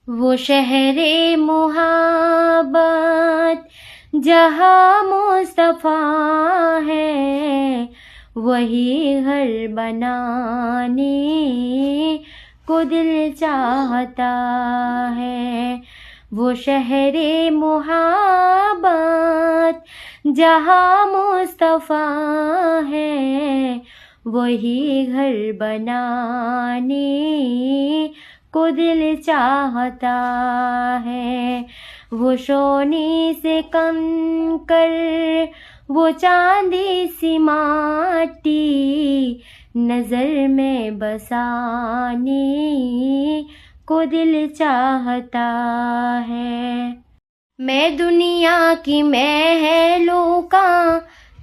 वो शहरे मोहब्बत जहाँ मुस्तफ़ा है, वही घर बनाने को दिल चाहता है। वो शहरे मोहब्बत जहाँ मुस्तफ़ा है, वही घर बनाने को दिल चाहता है। वो सोने से कंकर, वो चांदी सी माटी, नजर में बसाने को दिल चाहता है। मैं दुनिया की महलों का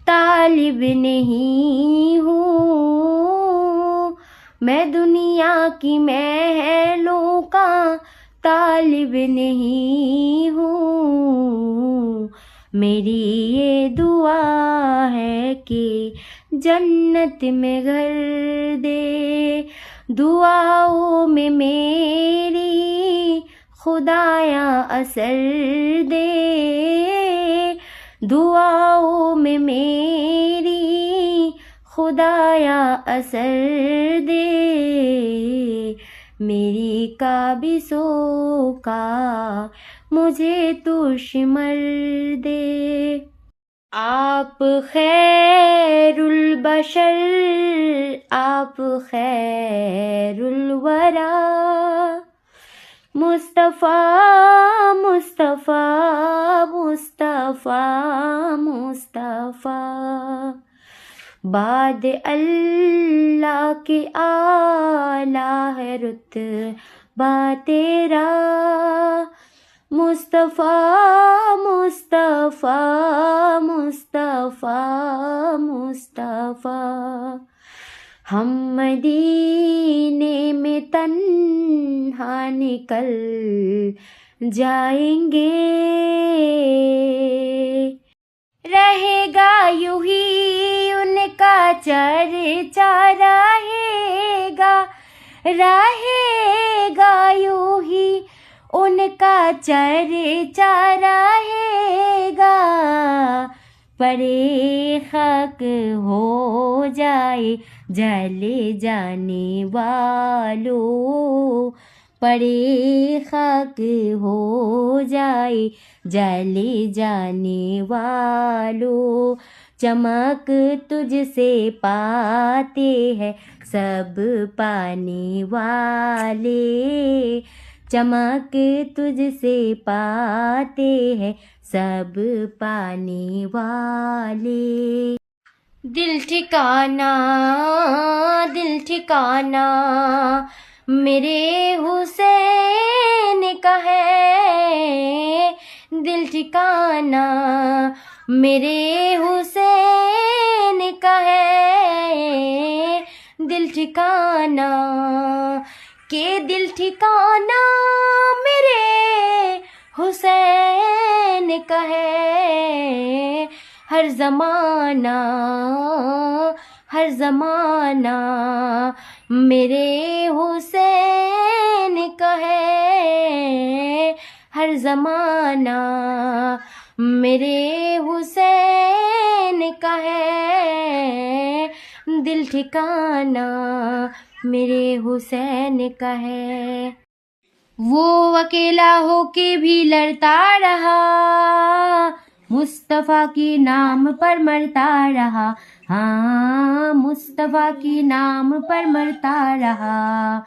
तालिब नहीं हूँ, मैं दुनिया की महलों का तालिब नहीं हूँ। मेरी ये दुआ है कि जन्नत में घर दे, दुआओं में मेरी खुदाया असर दे, दुआओं में मेरी खुदाया असर दे। मेरी काबिज़ों का मुझे तू शिमर दे। आप खैरुल बशर, आप खैरुल वरा, मुस्तफ़ा मुस्तफ़ा मुस्तफ़ा मुस्तफ़ा। बाद अल्लाह के आला है रुतबा तेरा, मुस्तफ़ा मुस्तफ़ा मुस्तफ़ा मुस्तफ़ा। हम मदीने में तन्हा निकल जाएंगे, रहेगा यूं ही उनका चर्चा, रहेगा रहेगा यूं ही उनका चर्चा, रहेगा। परे खाक हो जाए जले जाने वालों, परे खाक हो जाए जले जाने वालों। चमक तुझसे पाते हैं सब पाने वाले, चमक तुझसे पाते हैं सब पाने वाले। दिल ठिकाना दिल ठिकाना मेरे हुसैन का है, दिल ठिकाना मेरे हुसैन का है, दिल ठिकाना के दिल ठिकाना मेरे हुसैन का है। हर ज़माना हर ज़माना मेरे हुसैन का है, हर ज़माना मेरे हुसैन का है, दिल ठिकाना मेरे हुसैन का है। वो अकेला होके भी लड़ता रहा, मुस्तफ़ा के नाम पर मरता रहा, हाँ मुस्तफ़ा के नाम पर मरता रहा।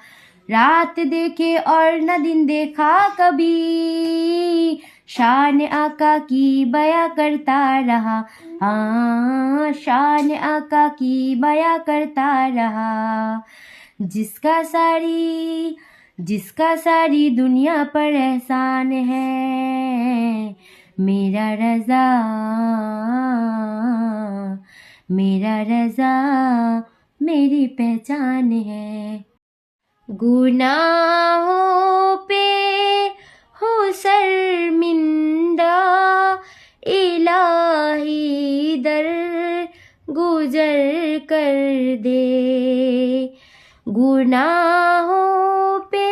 रात देखे और न दिन देखा कभी, शान आका की बया करता रहा, हाँ शान आका की बया करता रहा। जिसका सारी दुनिया पर एहसान है, मेरा रज़ा मेरी पहचान है। गुनाहों पे हो शर्मिंदा, इलाही दर गुजर कर दे। गुनाहों पे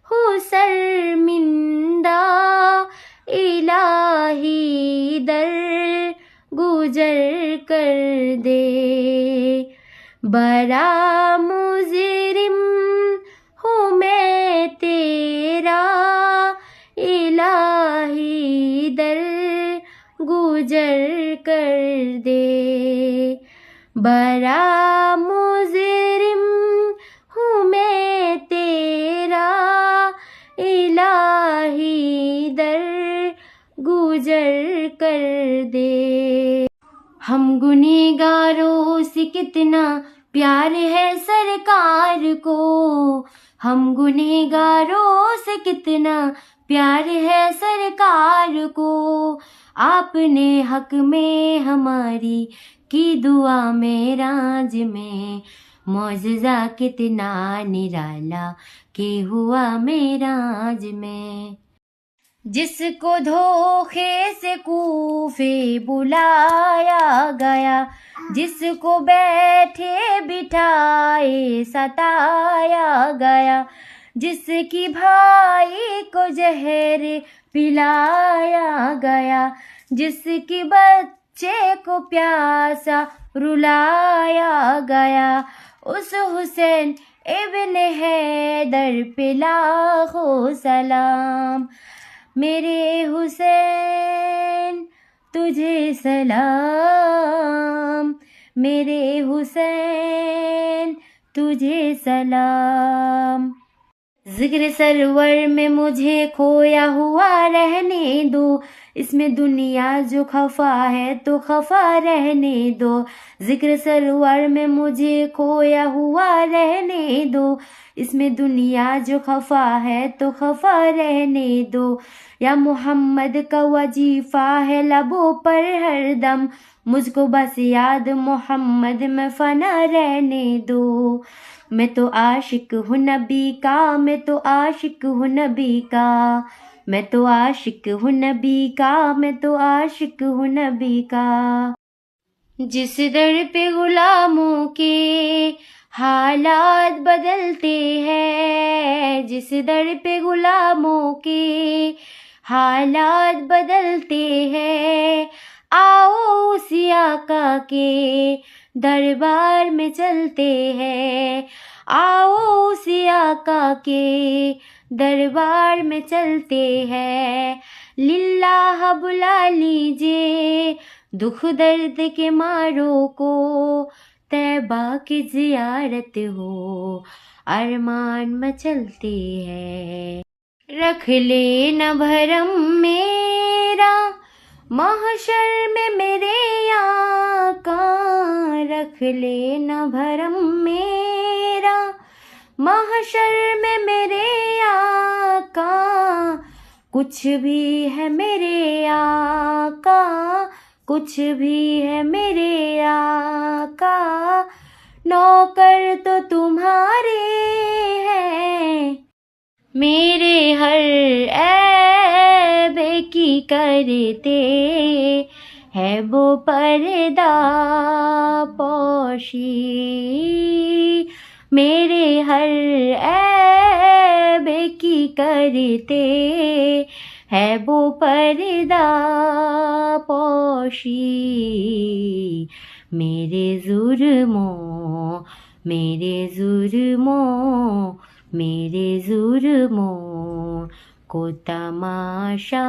हो शर्मिंदा, कर दे। बड़ा मुजरिम हूँ मैं तेरा, इलाही दर गुजर कर दे। बड़ा मुजरिम हूँ मैं तेरा, इलाही दर गुजर कर दे। हम गुनहगारों से कितना प्यार है सरकार को, हम गुनहगारों से कितना प्यार है सरकार को। आपने हक में हमारी की दुआ में राज में, मौजज़ा कितना निराला के हुआ मेराज में। जिसको धोखे से कूफे बुलाया गया, जिसको बैठे बिठाए सताया गया, जिसकी भाई को जहर पिलाया गया, जिसकी बच्चे को प्यासा रुलाया गया, उस हुसैन इब्न हैदर पे लाखों सलाम। मेरे हुसैन तुझे सलाम, मेरे हुसैन तुझे सलाम। जिक्र सरवर में मुझे खोया हुआ रहने दो, इसमें दुनिया जो खफा है तो खफा रहने दो। जिक्र सरवर में मुझे खोया हुआ रहने दो, इसमें दुनिया जो खफा है तो खफा रहने दो। या मोहम्मद का वजीफा है लबों पर हरदम, मुझको बस याद मोहम्मद में फना रहने दो। मैं तो आशिक हूँ नबी का, मैं तो आशिक हूँ नबी का, मैं तो आशिक हूँ नबी का, मैं तो आशिक हूँ नबी का। जिस दर पे गुलामों के हालात बदलते हैं, जिस दर पे गुलामों के हालात बदलते हैं, आओ उसी आका के दरबार में चलते हैं, आओ उसी आका के दरबार में चलते हैं। लिल्लाह बुला लीजिए दुख दर्द के मारों को, तैबा की जियारत हो अरमान मचलते हैं। रख ले न भरम मेरा महशर में मेरे आका, रख ले न भरम मेरा महशर में मेरे आका। कुछ भी है मेरे आका, कुछ भी है मेरे आका, नौकर तो तुम्हारे हैं। मेरे हर ऐब की करते है वो पर्दा पोशी, मेरे हर ऐब की करते है वो पर्दा पोशी। मेरे जुर्मों, मेरे जुर्मों, मेरे जुर्मों को तमाशा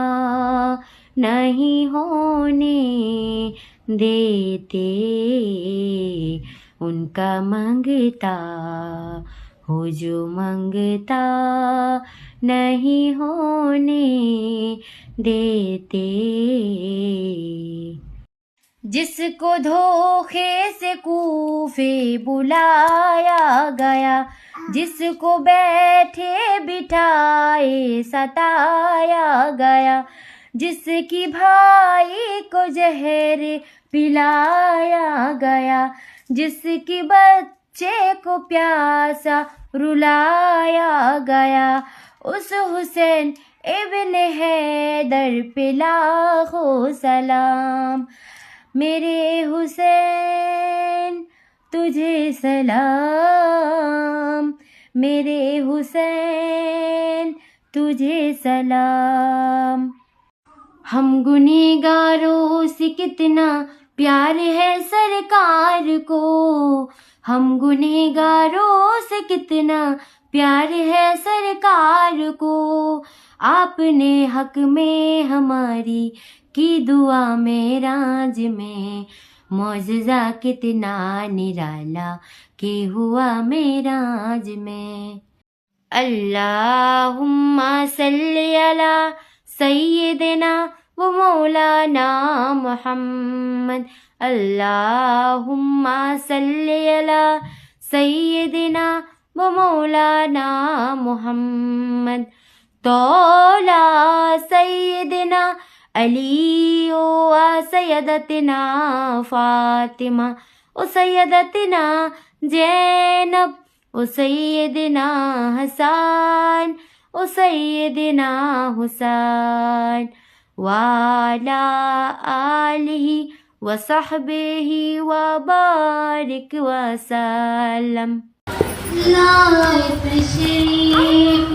नहीं होने देते, उनका मंगता हो जो मंगता नहीं होने देते। जिसको धोखे से कूफे बुलाया गया, जिसको बैठे बिठाए सताया गया, जिसकी भाई को जहर पिलाया गया, जिसकी बच्चे को प्यासा रुलाया गया, उस हुसैन इब्न हैदर पे लाखों सलाम। मेरे हुसैन तुझे सलाम, मेरे हुसैन तुझे सलाम। हम गुनहगारों से कितना प्यार है सरकार को, हम गुनहगारों से कितना प्यार है सरकार को। आपने हक में हमारी की दुआ में राज में, मौजज़ा कितना निराला के हुआ मेराज में। अल्लाहुम्मा सल्ली अला सय्यिदिना व मौलाना मुहम्मद। अल्लाहुम्मा सल्ली अला सय्यिदिना व मौलाना मुहम्मद। तौला सय्यिदिना अली व सय्यदतिना फातिमा व सय्यदतिना ज़ैनब व सय्यदिना हसन व सय्यदिना हुसैन वाला आलिहि व सहबिहि व बारिक व सल्लम। लाए तशरीफ